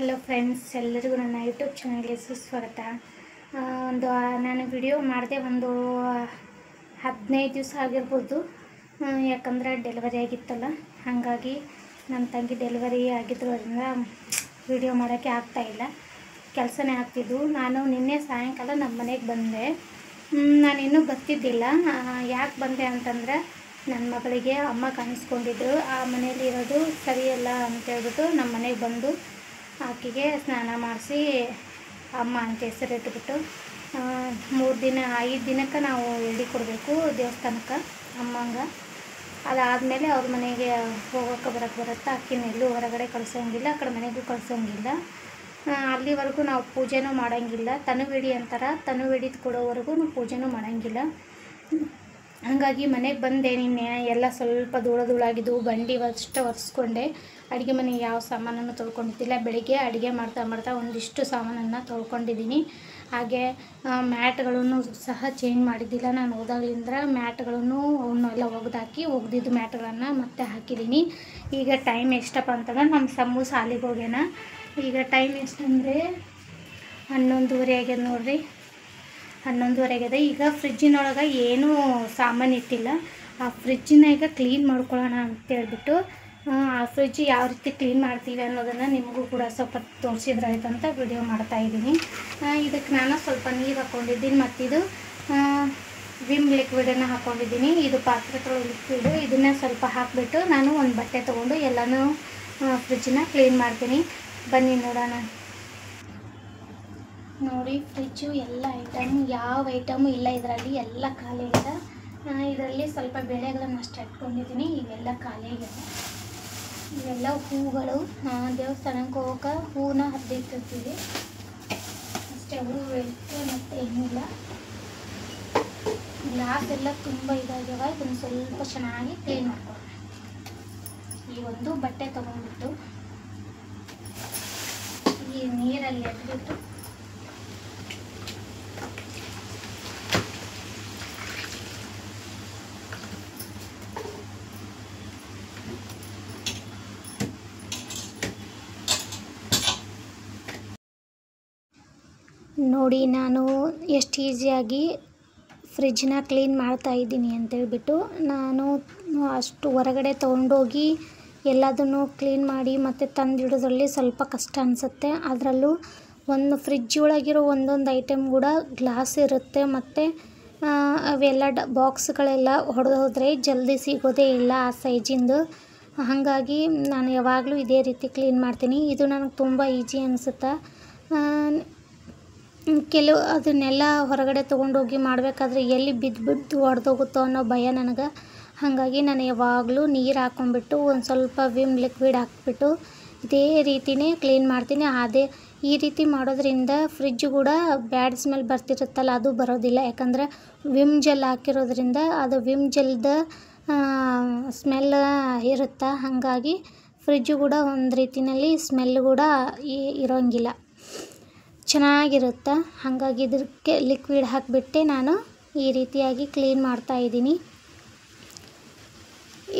Hello friends, ಎಲ್ಲರಿಗೂ ನನ್ನ YouTube ಚಾನಲ್ಗೆ ಸುಸ್ವಾಗತ. ನಾನು ವಿಡಿಯೋ ಮಾಡಿದೆ ಒಂದು 15 ದಿವಸ ಆಗಿರ್ಬೋದು. ಯಾಕಂದರೆ ಡೆಲಿವರಿ ಆಗಿತ್ತಲ್ಲ, ಹಾಗಾಗಿ ನನ್ನ ತಂಗಿ ಡೆಲಿವರಿ ಆಗಿದ್ದರಿಂದ ವಿಡಿಯೋ ಮಾಡೋಕ್ಕೆ ಆಗ್ತಾಯಿಲ್ಲ, ಕೆಲಸನೇ ಆಗ್ತಿದ್ದು. ನಾನು ನಿನ್ನೆ ಸಾಯಂಕಾಲ ನಮ್ಮ ಮನೆಗೆ ಬಂದೆ. ನಾನಿನ್ನೂ ಬರ್ತಿದ್ದಿಲ್ಲ. ಯಾಕೆ ಬಂದೆ ಅಂತಂದರೆ, ನನ್ನ ಮಗಳಿಗೆ ಅಮ್ಮ ಕಾಣಿಸ್ಕೊಂಡಿದ್ರು. ಆ ಮನೇಲಿ ಇರೋದು ಸರಿಯಲ್ಲ ಅಂತೇಳ್ಬಿಟ್ಟು ನಮ್ಮ ಮನೆಗೆ ಬಂದು ಆಕೆಗೆ ಸ್ನಾನ ಮಾಡಿಸಿ ಅಮ್ಮ ಅಂತ ಹೆಸರಿಟ್ಬಿಟ್ಟು 5 ದಿನಕ್ಕೆ ನಾವು ಎಡೆ ಕೊಡಬೇಕು ದೇವಸ್ಥಾನಕ್ಕೆ ಅಮ್ಮಂಗೆ. ಅದಾದಮೇಲೆ ಅವ್ರ ಮನೆಗೆ ಹೋಗೋಕ್ಕೆ ಬರುತ್ತೆ. ಆಕೆನ ಎಲ್ಲೂ ಹೊರಗಡೆ ಕಳ್ಸೋಂಗಿಲ್ಲ, ಆ ಕಡೆ ಮನೆಗೂ ಕಳ್ಸೋಂಗಿಲ್ಲ. ಅಲ್ಲಿವರೆಗೂ ನಾವು ಪೂಜೆನೂ ಮಾಡೋಂಗಿಲ್ಲ. ತನುವಿಡಿ ಅಂತಾರೆ, ತನುವಿಡಿದು ಕೊಡೋವರೆಗೂ ನಾವು ಪೂಜೆನೂ ಮಾಡೋಂಗಿಲ್ಲ. ಹಾಗಾಗಿ ಮನೆಗೆ ಬಂದೆ. ನಿನ್ನೆ ಎಲ್ಲ ಸ್ವಲ್ಪ ಧೂಳಾಗಿದ್ದು ಬಂಡಿ ಒರೆಸ್ಕೊಂಡೆ. ಅಡುಗೆ ಮನೆಗೆ ಯಾವ ಸಾಮಾನನ್ನು ತೊಳ್ಕೊಂಡಿದ್ದಿಲ್ಲ. ಬೆಳಿಗ್ಗೆ ಅಡುಗೆ ಮಾಡ್ತಾ ಒಂದಿಷ್ಟು ಸಾಮಾನನ್ನು ತೊಳ್ಕೊಂಡಿದ್ದೀನಿ. ಹಾಗೆ ಮ್ಯಾಟ್ಗಳನ್ನು ಸಹ ಚೇಂಜ್ ಮಾಡಿದ್ದಿಲ್ಲ. ನಾನು ಹೋದಾಗಲಿಂದ ಮ್ಯಾಟ್ಗಳನ್ನು ಅವನ್ನೆಲ್ಲ ಒಗೆದಿದ್ದು ಮ್ಯಾಟ್ಗಳನ್ನು ಮತ್ತೆ ಹಾಕಿದ್ದೀನಿ. ಈಗ ಟೈಮ್ ಎಷ್ಟಪ್ಪ ಅಂತಂದ್ರೆ, ನಮ್ಮ ಸಮ್ಮು ಸಾಲಿಗೆ ಹೋಗ್ಯಾನ. ಈಗ ಟೈಮ್ ಎಷ್ಟಂದರೆ 11:30 ಆಗ್ಯದ ನೋಡ್ರಿ. 11:30 ಆಗ್ಯದ. ಈಗ ಫ್ರಿಜ್ಜಿನೊಳಗೆ ಏನೂ ಸಾಮಾನು ಇಟ್ಟಿಲ್ಲ. ಆ ಫ್ರಿಜ್ಜನ್ನ ಈಗ ಕ್ಲೀನ್ ಮಾಡ್ಕೊಳ್ಳೋಣ ಅಂತೇಳ್ಬಿಟ್ಟು ಆ ಫ್ರಿಜ್ ಯಾವ ರೀತಿ ಕ್ಲೀನ್ ಮಾಡ್ತೀವಿ ಅನ್ನೋದನ್ನು ನಿಮಗೂ ಕೂಡ ಸ್ವಲ್ಪ ತೋರಿಸಿದ್ರೆ ಆಯ್ತಂತ ವಿಡಿಯೋ ಮಾಡ್ತಾಯಿದ್ದೀನಿ. ಇದಕ್ಕೆ ನಾನು ಸ್ವಲ್ಪ ನೀರು ಹಾಕ್ಕೊಂಡಿದ್ದೀನಿ, ಮತ್ತಿದು ವಿಮ್ ಲಿಕ್ವಿಡನ್ನು ಹಾಕ್ಕೊಂಡಿದ್ದೀನಿ. ಇದು ಪಾತ್ರೆ ತೊಳೆಯೋ ಲಿಕ್ವಿಡು. ಇದನ್ನು ಸ್ವಲ್ಪ ಹಾಕಿಬಿಟ್ಟು ನಾನು ಒಂದು ಬಟ್ಟೆ ತೊಗೊಂಡು ಎಲ್ಲನೂ ಫ್ರಿಜ್ಜನ್ನ ಕ್ಲೀನ್ ಮಾಡ್ತೀನಿ. ಬನ್ನಿ ನೋಡೋಣ. ನೋಡಿ, ಫ್ರಿಜ್ಜು ಎಲ್ಲ ಯಾವ ಐಟಮು ಇಲ್ಲ ಇದರಲ್ಲಿ, ಎಲ್ಲ ಖಾಲಿ ಇದೆ. ಇದರಲ್ಲಿ ಸ್ವಲ್ಪ ಬೇಳೆಗಳನ್ನು ಅಷ್ಟು ಇಟ್ಕೊಂಡಿದ್ದೀನಿ. ಇವೆಲ್ಲ ಖಾಲಿ ಆಗಿದೆ. ಇವೆಲ್ಲ ಹೂಗಳು. ದೇವಸ್ಥಾನಕ್ಕೆ ಹೋಗೋಕೆ ಹೂವನ್ನ ಹರಿದಿಟ್ಟಿರ್ತೀವಿ ಅಷ್ಟೇ. ಹೂವು ಇಟ್ಟು ಮತ್ತು ಏನಿಲ್ಲ. ಗ್ಲಾಸ್ ಎಲ್ಲ ತುಂಬ ಇದಾಗ್ಯವ. ಇದನ್ನು ಸ್ವಲ್ಪ ಚೆನ್ನಾಗಿ ಕ್ಲೀನ್ ಮಾಡ್ಕೊಳ್ಳೋಣ. ಈ ಒಂದು ಬಟ್ಟೆ ತೊಗೊಂಡ್ಬಿಟ್ಟು ಈ ನೀರಲ್ಲಿ ಎದ್ಬಿಟ್ಟು ನೋಡಿ, ನಾನು ಎಷ್ಟು ಈಸಿಯಾಗಿ ಫ್ರಿಜ್ಜನ್ನ ಕ್ಲೀನ್ ಮಾಡ್ತಾಯಿದ್ದೀನಿ ಅಂತೇಳ್ಬಿಟ್ಟು. ನಾನು ಅಷ್ಟು ಹೊರಗಡೆ ತೊಗೊಂಡೋಗಿ ಎಲ್ಲದನ್ನು ಕ್ಲೀನ್ ಮಾಡಿ ಮತ್ತು ತಂದಿಡೋದ್ರಲ್ಲಿ ಸ್ವಲ್ಪ ಕಷ್ಟ ಅನಿಸುತ್ತೆ. ಅದರಲ್ಲೂ ಒಂದು ಫ್ರಿಜ್ ಒಳಗಿರೋ ಒಂದೊಂದು ಐಟಮ್ ಕೂಡ ಗ್ಲಾಸ್ ಇರುತ್ತೆ, ಮತ್ತು ಅವೆಲ್ಲ ಬಾಕ್ಸ್ಗಳೆಲ್ಲ ಹೊಡೆದೋದ್ರೆ ಜಲ್ದಿ ಸಿಗೋದೇ ಇಲ್ಲ ಆ ಸೈಜಿಂದು. ಹಾಗಾಗಿ ನಾನು ಯಾವಾಗಲೂ ಇದೇ ರೀತಿ ಕ್ಲೀನ್ ಮಾಡ್ತೀನಿ. ಇದು ನನಗೆ ತುಂಬ ಈಸಿ ಅನಿಸುತ್ತೆ. ಅದನ್ನೆಲ್ಲ ಹೊರಗಡೆ ತೊಗೊಂಡೋಗಿ ಮಾಡಬೇಕಾದ್ರೆ ಎಲ್ಲಿ ಬಿದ್ದು ಒಡೆದೋಗುತ್ತೋ ಅನ್ನೋ ಭಯ ನನಗೆ. ಹಾಗಾಗಿ ನಾನು ಯಾವಾಗಲೂ ನೀರು ಹಾಕ್ಕೊಂಡ್ಬಿಟ್ಟು ಒಂದು ಸ್ವಲ್ಪ ವಿಮ್ ಲಿಕ್ವಿಡ್ ಹಾಕ್ಬಿಟ್ಟು ಇದೇ ರೀತಿಯೇ ಕ್ಲೀನ್ ಮಾಡ್ತೀನಿ. ಈ ರೀತಿ ಮಾಡೋದ್ರಿಂದ ಫ್ರಿಜ್ಜು ಕೂಡ ಬ್ಯಾಡ್ ಸ್ಮೆಲ್ ಬರ್ತಿರುತ್ತಲ್ಲ, ಅದು ಬರೋದಿಲ್ಲ. ಯಾಕಂದರೆ ವಿಮ್ ಜೆಲ್ ಹಾಕಿರೋದ್ರಿಂದ ಅದು ವಿಮ್ ಜೆಲ್ದ ಸ್ಮೆಲ್ ಇರುತ್ತೆ. ಹಾಗಾಗಿ ಫ್ರಿಜ್ಜು ಕೂಡ ಒಂದು ರೀತಿಯಲ್ಲಿ ಸ್ಮೆಲ್ ಕೂಡ ಇರೋಂಗಿಲ್ಲ, ಚೆನ್ನಾಗಿರುತ್ತೆ. ಹಾಗಾಗಿ ಇದಕ್ಕೆ ಲಿಕ್ವಿಡ್ ಹಾಕಿಬಿಟ್ಟೆ ನಾನು ಈ ರೀತಿಯಾಗಿ ಕ್ಲೀನ್ ಮಾಡ್ತಾಯಿದ್ದೀನಿ.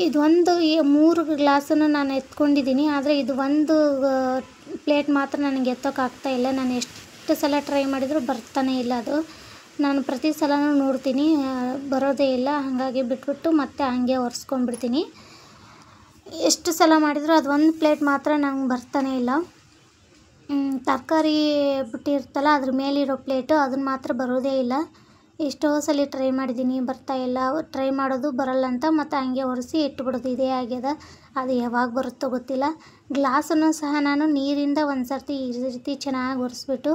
ಇದೊಂದು 3 ಗ್ಲಾಸನ್ನು ನಾನು ಎತ್ಕೊಂಡಿದ್ದೀನಿ. ಆದರೆ ಇದು ಒಂದು ಪ್ಲೇಟ್ ಮಾತ್ರ ನನಗೆ ಎತ್ತೋಕ್ಕಾಗ್ತಾಯಿಲ್ಲ. ನಾನು ಎಷ್ಟು ಸಲ ಟ್ರೈ ಮಾಡಿದರೂ ಬರ್ತಾನೆ ಇಲ್ಲ ಅದು. ನಾನು ಪ್ರತಿ ಸಲನೂ ನೋಡ್ತೀನಿ, ಬರೋದೇ ಇಲ್ಲ. ಹಾಗಾಗಿ ಬಿಟ್ಬಿಟ್ಟು ಮತ್ತೆ ಹಂಗೆ ಒರೆಸ್ಕೊಂಡ್ಬಿಡ್ತೀನಿ. ಎಷ್ಟು ಸಲ ಮಾಡಿದರೂ ಅದೊಂದು ಪ್ಲೇಟ್ ಮಾತ್ರ ನಂಗೆ ಬರ್ತಾನೆ ಇಲ್ಲ. ತರಕಾರಿ ಬಿಟ್ಟಿರ್ತಲ್ಲ, ಅದ್ರ ಮೇಲಿರೋ ಪ್ಲೇಟು ಅದನ್ನು ಮಾತ್ರ ಬರೋದೇ ಇಲ್ಲ. ಎಷ್ಟೋ ಸಲ ಟ್ರೈ ಮಾಡಿದ್ದೀನಿ, ಬರ್ತಾಯಿಲ್ಲ. ಟ್ರೈ ಮಾಡೋದು ಬರಲ್ಲ ಅಂತ ಮತ್ತು ಹಂಗೆ ಒರೆಸಿ ಇಟ್ಬಿಡೋದು, ಇದೇ ಆಗ್ಯದ. ಅದು ಯಾವಾಗ ಬರುತ್ತೋ ಗೊತ್ತಿಲ್ಲ. ಗ್ಲಾಸನ್ನು ಸಹ ನಾನು ನೀರಿಂದ ಒಂದು ಸರ್ತಿ ಈ ರೀತಿ ಚೆನ್ನಾಗಿ ಒರೆಸ್ಬಿಟ್ಟು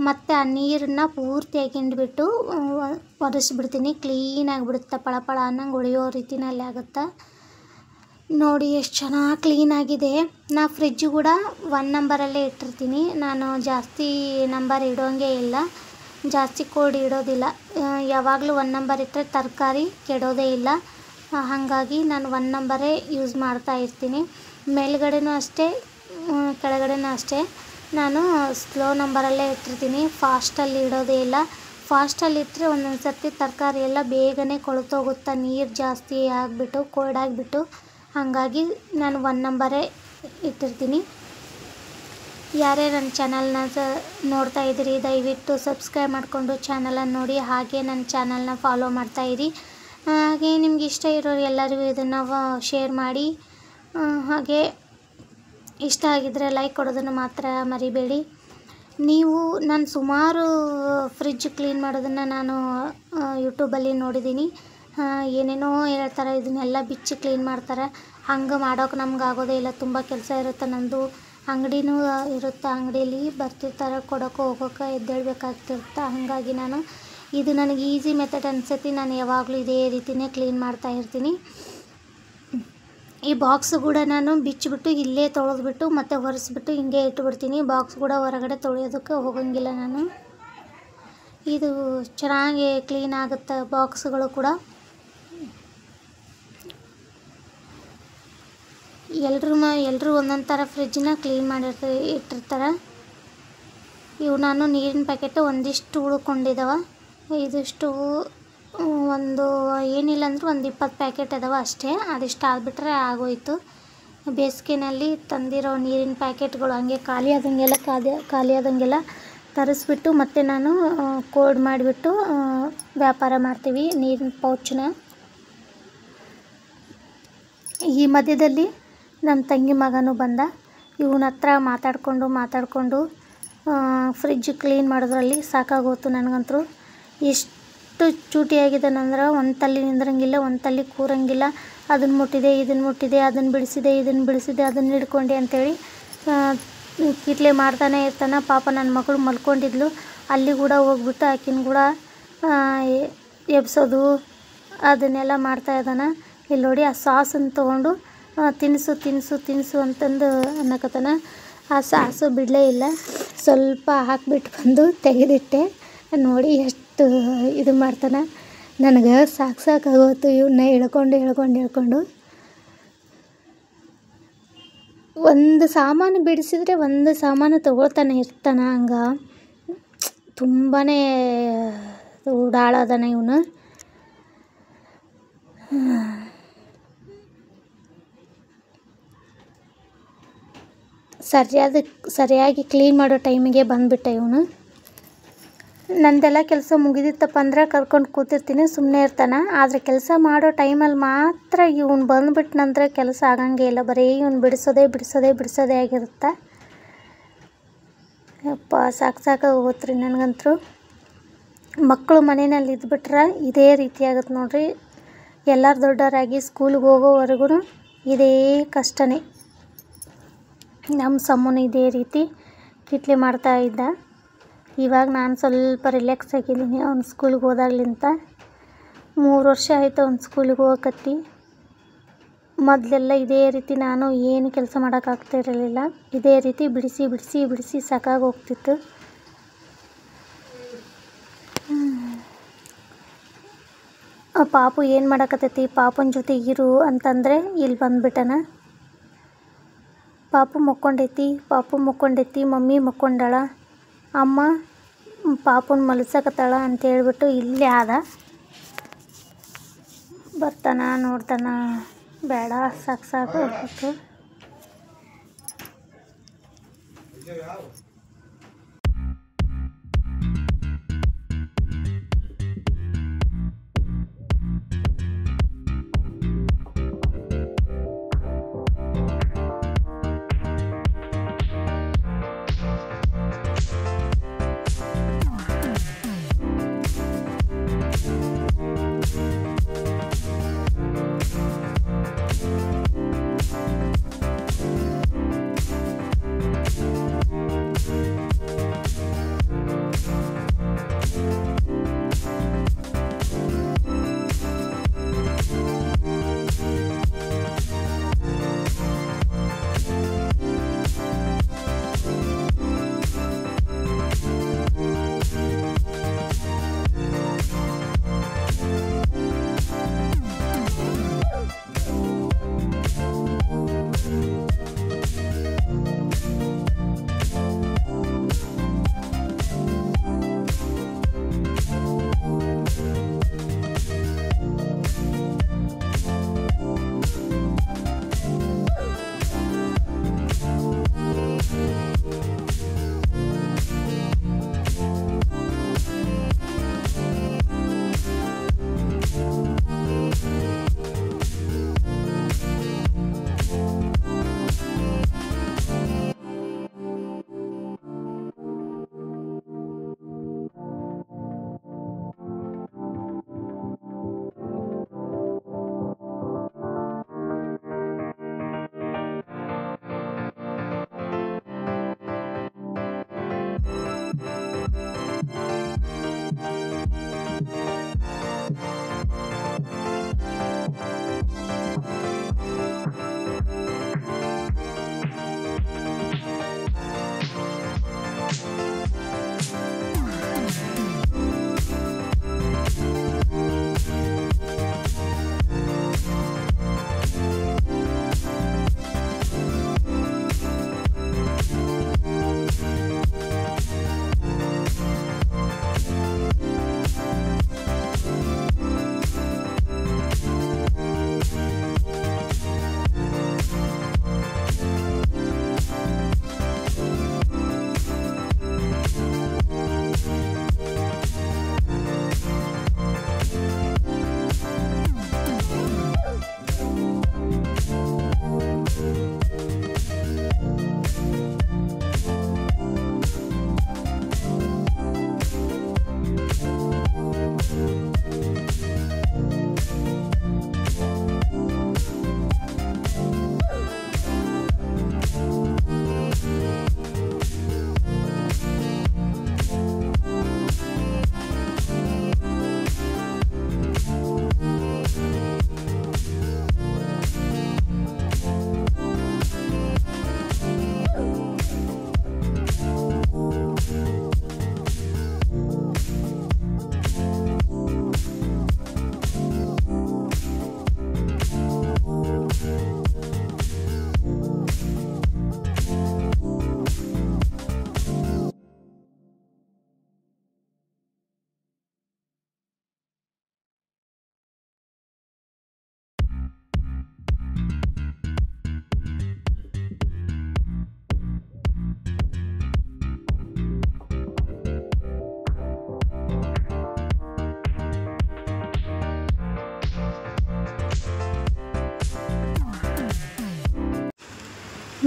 ಮತ್ತು ಆ ನೀರನ್ನು ಪೂರ್ತಿಯಾಗಿ ಹಿಂಡ್ಬಿಟ್ಟು ಒರೆಸ್ಬಿಡ್ತೀನಿ. ಕ್ಲೀನಾಗಿಬಿಡುತ್ತೆ, ಪಳ ಅನ್ನಂಗೆ ಹೊಳೆಯೋ ರೀತಿಯಲ್ಲಿ ಆಗುತ್ತೆ. ನೋಡಿ ಎಷ್ಟು ಚೆನ್ನಾಗಿ ಕ್ಲೀನಾಗಿದೆ. ನಾನು ಫ್ರಿಜ್ಜು ಕೂಡ 1 ನಂಬರಲ್ಲೇ ಇಟ್ಟಿರ್ತೀನಿ. ನಾನು ಜಾಸ್ತಿ ನಂಬರ್ ಇಡೋಂಗೆ ಇಲ್ಲ, ಜಾಸ್ತಿ ಕೋಡ್ ಇಡೋದಿಲ್ಲ. ಯಾವಾಗಲೂ 1 ನಂಬರ್ ಇಟ್ಟರೆ ತರಕಾರಿ ಕೆಡೋದೇ ಇಲ್ಲ. ಹಾಗಾಗಿ ನಾನು 1 ನಂಬರೇ ಯೂಸ್ ಮಾಡ್ತಾ ಇರ್ತೀನಿ. ಮೇಲ್ಗಡೆನೂ ಅಷ್ಟೇ, ಕೆಳಗಡೆನೂ ಅಷ್ಟೇ. ನಾನು ಸ್ಲೋ ನಂಬರಲ್ಲೇ ಇಟ್ಟಿರ್ತೀನಿ, ಫಾಸ್ಟಲ್ಲಿ ಇಡೋದೇ ಇಲ್ಲ. ಫಾಸ್ಟಲ್ಲಿ ಇಟ್ಟರೆ ಒಂದೊಂದು ಸರ್ತಿ ತರಕಾರಿ ಎಲ್ಲ ಬೇಗನೆ ಕೊಳ್ತೋಗುತ್ತೆ, ನೀರು ಜಾಸ್ತಿ ಆಗಿಬಿಟ್ಟು ಕೋಲ್ಡಾಗಿಬಿಟ್ಟು. ಹಾಗಾಗಿ ನಾನು 1 ನಂಬರೇ ಇಟ್ಟಿರ್ತೀನಿ. ಯಾರೇ ನನ್ನ ಚಾನಲ್ನ ನೋಡ್ತಾ ಇದ್ದೀರಿ ದಯವಿಟ್ಟು ಸಬ್ಸ್ಕ್ರೈಬ್ ಮಾಡಿಕೊಂಡು ಚಾನಲನ್ನು ನೋಡಿ, ಹಾಗೆ ನನ್ನ ಚಾನಲ್ನ ಫಾಲೋ ಮಾಡ್ತಾಯಿರಿ. ಹಾಗೆ ನಿಮ್ಗೆ ಇಷ್ಟ ಇರೋರು ಎಲ್ಲರಿಗೂ ಇದನ್ನು ಶೇರ್ ಮಾಡಿ. ಹಾಗೆ ಇಷ್ಟ ಆಗಿದ್ದರೆ ಲೈಕ್ ಕೊಡೋದನ್ನು ಮಾತ್ರ ಮರಿಬೇಡಿ. ನೀವು ನಾನು ಸುಮಾರು ಫ್ರಿಜ್ ಕ್ಲೀನ್ ಮಾಡೋದನ್ನು ನಾನು ಯೂಟ್ಯೂಬಲ್ಲಿ ನೋಡಿದ್ದೀನಿ. ಏನೇನೋ ಹೇಳ್ತಾರೆ, ಇದನ್ನೆಲ್ಲ ಬಿಚ್ಚಿ ಕ್ಲೀನ್ ಮಾಡ್ತಾರೆ. ಹಂಗೆ ಮಾಡೋಕೆ ನಮ್ಗೆ ಆಗೋದೇ ಇಲ್ಲ, ತುಂಬ ಕೆಲಸ ಇರುತ್ತೆ. ನಮ್ಮದು ಅಂಗಡಿನೂ ಇರುತ್ತೆ, ಅಂಗಡಿಯಲ್ಲಿ ಬರ್ತಿರ್ತಾರೆ ಕೊಡೋಕೆ ಹೋಗೋಕೆ ಎದ್ದೇಳಬೇಕಾಗ್ತಿರುತ್ತೆ. ಹಾಗಾಗಿ ಇದು ನನಗೆ ಈಸಿ ಮೆಥಡ್ ಅನಿಸುತ್ತೆ. ನಾನು ಯಾವಾಗಲೂ ಇದೇ ರೀತಿಯೇ ಕ್ಲೀನ್ ಮಾಡ್ತಾ ಇರ್ತೀನಿ. ಈ ಬಾಕ್ಸ್ ಕೂಡ ನಾನು ಬಿಚ್ಚಿಬಿಟ್ಟು ಇಲ್ಲೇ ತೊಳೆದ್ಬಿಟ್ಟು ಮತ್ತೆ ಒರೆಸ್ಬಿಟ್ಟು ಹಿಂಗೆ ಇಟ್ಬಿಡ್ತೀನಿ. ಬಾಕ್ಸ್ ಕೂಡ ಹೊರಗಡೆ ತೊಳೆಯೋದಕ್ಕೆ ಹೋಗಂಗಿಲ್ಲ ನಾನು. ಇದು ಚೆನ್ನಾಗಿ ಕ್ಲೀನ್ ಆಗುತ್ತೆ ಬಾಕ್ಸ್ಗಳು ಕೂಡ. ಎಲ್ಲರೂ ಒಂದೊಂದು ಥರ ಫ್ರಿಜ್ನ ಕ್ಲೀನ್ ಇಟ್ಟಿರ್ತಾರೆ. ಇವು ನಾನು ನೀರಿನ ಪ್ಯಾಕೆಟು ಒಂದಿಷ್ಟು ಉಳ್ಕೊಂಡಿದ್ದಾವೆ. ಇದಿಷ್ಟು ಒಂದು ಏನಿಲ್ಲ ಅಂದರೂ ಒಂದು 20 ಪ್ಯಾಕೆಟ್ ಇದಾವೆ ಅಷ್ಟೇ. ಅದಿಷ್ಟು ಆಗಿಬಿಟ್ರೆ ಆಗೋಯ್ತು. ಬೇಸಿಗೆನಲ್ಲಿ ತಂದಿರೋ ನೀರಿನ ಪ್ಯಾಕೆಟ್ಗಳು ಹಂಗೆ ಖಾಲಿ ಆದಂಗೆಲ್ಲ ತರಿಸ್ಬಿಟ್ಟು ಮತ್ತೆ ನಾನು ಕೋಡ್ ಮಾಡಿಬಿಟ್ಟು ವ್ಯಾಪಾರ ಮಾಡ್ತೀವಿ ನೀರಿನ ಪೌಚನ್ನ. ಈ ಮಧ್ಯದಲ್ಲಿ ನಮ್ಮ ತಂಗಿ ಮಗನೂ ಬಂದ. ಇವನ ಹತ್ರ ಮಾತಾಡಿಕೊಂಡು ಫ್ರಿಜ್ ಕ್ಲೀನ್ ಮಾಡೋದ್ರಲ್ಲಿ ಸಾಕಾಗೋತು ನನಗಂತೂ. ಎಷ್ಟು ಚೂಟಿಯಾಗಿದ್ದಾನಂದ್ರೆ ಒಂದು ತಲೆ ನಿಂದ್ರಂಗಿಲ್ಲ, ಒಂದು ತಲೆ ಕೂರಂಗಿಲ್ಲ. ಅದನ್ನು ಮುಟ್ಟಿದೆ, ಇದನ್ನು ಮುಟ್ಟಿದೆ, ಅದನ್ನು ಬಿಡಿಸಿದೆ, ಅದನ್ನು ಹಿಡ್ಕೊಂಡೆ ಅಂಥೇಳಿ ಕಿಟ್ಲೆ ಮಾಡ್ತಾನೆ ಇರ್ತಾನೆ. ಪಾಪ ನನ್ನ ಮಗಳು ಮಲ್ಕೊಂಡಿದ್ಲು, ಅಲ್ಲಿ ಕೂಡ ಹೋಗ್ಬಿಟ್ಟು ಆಕಿನ ಕೂಡ ಎಬ್ಸೋದು ಅದನ್ನೆಲ್ಲ ಮಾಡ್ತಾ ಇದ್ದಾನೆ. ಇಲ್ಲಿ ನೋಡಿ, ಆ ಸಾಸನ್ನು ತೊಗೊಂಡು ತಿನ್ನಿಸು ಅಂತಂದು ಅನ್ನಕತ್ತಾನ. ಆ ಸಾಸು ಬಿಡಲೇ ಇಲ್ಲ. ಸ್ವಲ್ಪ ಹಾಕಿಬಿಟ್ಟು ಬಂದು ತೆಗೆದಿಟ್ಟೆ. ನೋಡಿ ಎಷ್ಟು ಇದು ಮಾಡ್ತಾನೆ. ನನಗೆ ಸಾಕಾಗೋತು ಇವನ್ನ ಹೇಳ್ಕೊಂಡು. ಒಂದು ಸಾಮಾನು ಬಿಡಿಸಿದ್ರೆ ಒಂದು ಸಾಮಾನು ತೊಗೊಳ್ತಾನೆ ಇರ್ತಾನೆ. ಹಂಗೆ ತುಂಬಾ ಉಡಾಳದಾನೆ ಇವನು. ಸರಿಯಾಗಿ ಕ್ಲೀನ್ ಮಾಡೋ ಟೈಮಿಗೆ ಬಂದುಬಿಟ್ಟ ಇವನು. ನಂದೆಲ್ಲ ಕೆಲಸ ಮುಗಿದಿತ್ತಪ್ಪ ಅಂದ್ರೆ ಕರ್ಕೊಂಡು ಕೂತಿರ್ತೀನಿ, ಸುಮ್ಮನೆ ಇರ್ತಾನೆ. ಆದರೆ ಕೆಲಸ ಮಾಡೋ ಟೈಮಲ್ಲಿ ಮಾತ್ರ ಇವನು ಬಂದುಬಿಟ್ಟು ನಂತರ ಕೆಲಸ ಆಗಂಗೆ ಇಲ್ಲ. ಬರೀ ಇವನು ಬಿಡಿಸೋದೇ ಆಗಿರುತ್ತೆ. ಯಪ್ಪ ಸಾಕಾಗೋತ್ರಿ ನನಗಂತೂ. ಮಕ್ಕಳು ಮನೆಯಲ್ಲಿ ಇದ್ಬಿಟ್ರೆ ಇದೇ ರೀತಿ ಆಗುತ್ತೆ ನೋಡ್ರಿ. ಎಲ್ಲರೂ ದೊಡ್ಡವರಾಗಿ ಸ್ಕೂಲಿಗೆ ಹೋಗೋವರೆಗೂ ಇದೇ ಕಷ್ಟನೇ. ನಮ್ಮ ಸಮ್ಮನು ಇದೇ ರೀತಿ ಕಿಟ್ಲೆ ಮಾಡ್ತಾ ಇದ್ದ. ಇವಾಗ ನಾನು ಸ್ವಲ್ಪ ರಿಲ್ಯಾಕ್ಸ್ ಆಗಿದ್ದೀನಿ. ಅವ್ನು ಸ್ಕೂಲಿಗೆ ಹೋದಾಗ್ಲಿಂತ 3 ವರ್ಷ ಆಯಿತು ಅವ್ನು ಸ್ಕೂಲಿಗೆ ಹೋಗಕತ್ತಿ. ಮೊದಲೆಲ್ಲ ಇದೇ ರೀತಿ ನಾನು ಏನು ಕೆಲಸ ಮಾಡೋಕ್ಕಾಗ್ತಿರಲಿಲ್ಲ. ಇದೇ ರೀತಿ ಬಿಡಿಸಿ ಸಾಕಾಗೋಗ್ತಿತ್ತು. ಪಾಪು ಏನು ಮಾಡೋಕತ್ತೈತಿ, ಪಾಪನ ಜೊತೆ ಇರು ಅಂತಂದರೆ ಇಲ್ಲಿ ಬಂದುಬಿಟ್ಟನ. ಪಾಪು ಮಕ್ಕೊಂಡೈತಿ, ಮಮ್ಮಿ ಮಕ್ಕೊಂಡಾಳ, ಅಮ್ಮ ಪಾಪುನ ಮಲಸಕತ್ತಾಳ ಅಂತ ಹೇಳ್ಬಿಟ್ಟು ಇಲ್ಲೇ ಆದ. ನೋಡ್ತಾನ ಬೇಡ, ಸಾಕು ಹೋಗ್ಬಿಟ್ಟು.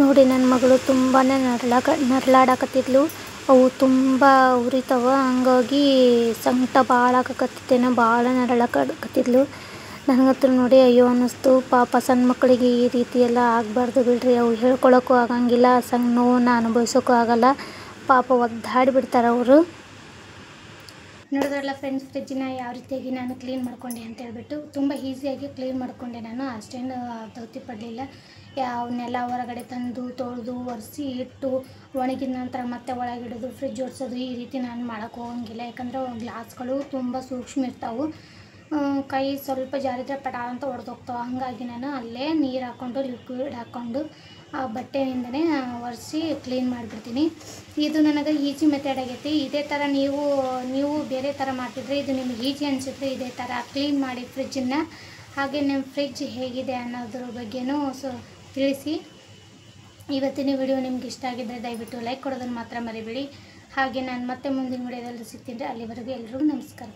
ನೋಡಿ ನನ್ನ ಮಗಳು ತುಂಬಾ ನರಳಾಡಕತ್ತಿದ್ಲು. ಅವು ತುಂಬ ಉರಿತಾವ, ಹಂಗಾಗಿ ಸಂಕಟ ಭಾಳ ಆಗಾಕತ್ತಿತ್ತೇನೋ, ಭಾಳ ನರಳಾಕತ್ತಿದ್ಲು. ನನಗಂತೂ ನೋಡಿ ಅಯ್ಯೋ ಅನ್ನಿಸ್ತು. ಪಾಪ ಸಣ್ಣ ಮಕ್ಕಳಿಗೆ ಈ ರೀತಿ ಎಲ್ಲ ಆಗಬಾರ್ದು ಬಿಡ್ರಿ. ಅವು ಹೇಳ್ಕೊಳಕ್ಕೂ ಆಗಂಗಿಲ್ಲ, ಸಣ್ಣ ನೋವನ್ನು ಅನುಭವಿಸೋಕ್ಕೂ ಆಗಲ್ಲ. ಪಾಪ ಒದ್ದಾಡಿ ಬಿಡ್ತಾರೆ ಅವರು. ನೋಡಿದ್ರಲ್ಲ ಫ್ರೆಂಡ್ಸ್, ಫ್ರಿಜ್ಜಿನ ಯಾವ ರೀತಿಯಾಗಿ ನಾನು ಕ್ಲೀನ್ ಮಾಡ್ಕೊಂಡೆ ಅಂತ ಹೇಳ್ಬಿಟ್ಟು. ತುಂಬ ಈಸಿಯಾಗಿ ಕ್ಲೀನ್ ಮಾಡ್ಕೊಂಡೆ ನಾನು, ಅಷ್ಟೇನು ದೌತಿ ಪಡಲಿಲ್ಲ. ಅವನ್ನೆಲ್ಲ ಹೊರಗಡೆ ತಂದು ತೊಳೆದು ಒರೆಸಿ ಇಟ್ಟು ಒಣಗಿದ ನಂತರ ಮತ್ತೆ ಒಳಗಿಡೋದು, ಫ್ರಿಜ್ ಒರೆಸೋದು, ಈ ರೀತಿ ನಾನು ಮಾಡೋಕ್ಕೆ ಹೋಗಂಗಿಲ್ಲ. ಯಾಕಂದರೆ ಗ್ಲಾಸ್ಗಳು ತುಂಬ ಸೂಕ್ಷ್ಮ ಇರ್ತಾವೆ. ಕೈ ಸ್ವಲ್ಪ ಜಾರಿದ್ರೆ ಪಟ ಅಂತ ಒಡೆದೋಗ್ತಾವೆ. ಹಾಗಾಗಿ ನಾನು ಅಲ್ಲೇ ನೀರು ಹಾಕ್ಕೊಂಡು, ಲಿಕ್ವಿಡ್ ಹಾಕ್ಕೊಂಡು ಆ ಬಟ್ಟೆಯಿಂದನೇ ಒರೆಸಿ ಕ್ಲೀನ್ ಮಾಡಿಬಿಡ್ತೀನಿ. ಇದು ನನಗೆ ಈಸಿ ಮೆಥಡ್ ಆಗೈತಿ. ಇದೇ ಥರ ನೀವು ಬೇರೆ ಥರ ಮಾಡ್ತಿದ್ರೆ, ಇದು ನಿಮಗೆ ಈಸಿ ಅನಿಸಿದ್ರೆ ಇದೇ ಥರ ಕ್ಲೀನ್ ಮಾಡಿ ಫ್ರಿಜ್ಜನ್ನು. ಹಾಗೆ ನಿಮ್ಮ ಫ್ರಿಜ್ ಹೇಗಿದೆ ಅನ್ನೋದ್ರ ಬಗ್ಗೆನೂ ತಿಳಿಸಿ. ಇವತ್ತಿನ ವಿಡಿಯೋ ನಿಮ್ಗೆ ಇಷ್ಟ ಆಗಿದ್ದರೆ ದಯವಿಟ್ಟು ಲೈಕ್ ಕೊಡೋದನ್ನು ಮಾತ್ರ ಮರಿಬೇಡಿ. ಹಾಗೆ ನಾನು ಮತ್ತೆ ಮುಂದಿನ ವಿಡಿಯೋದಲ್ಲಿ ಸಿಗ್ತೀನಿ. ಅಲ್ಲಿವರೆಗೂ ಎಲ್ರಿಗೂ ನಮಸ್ಕಾರ.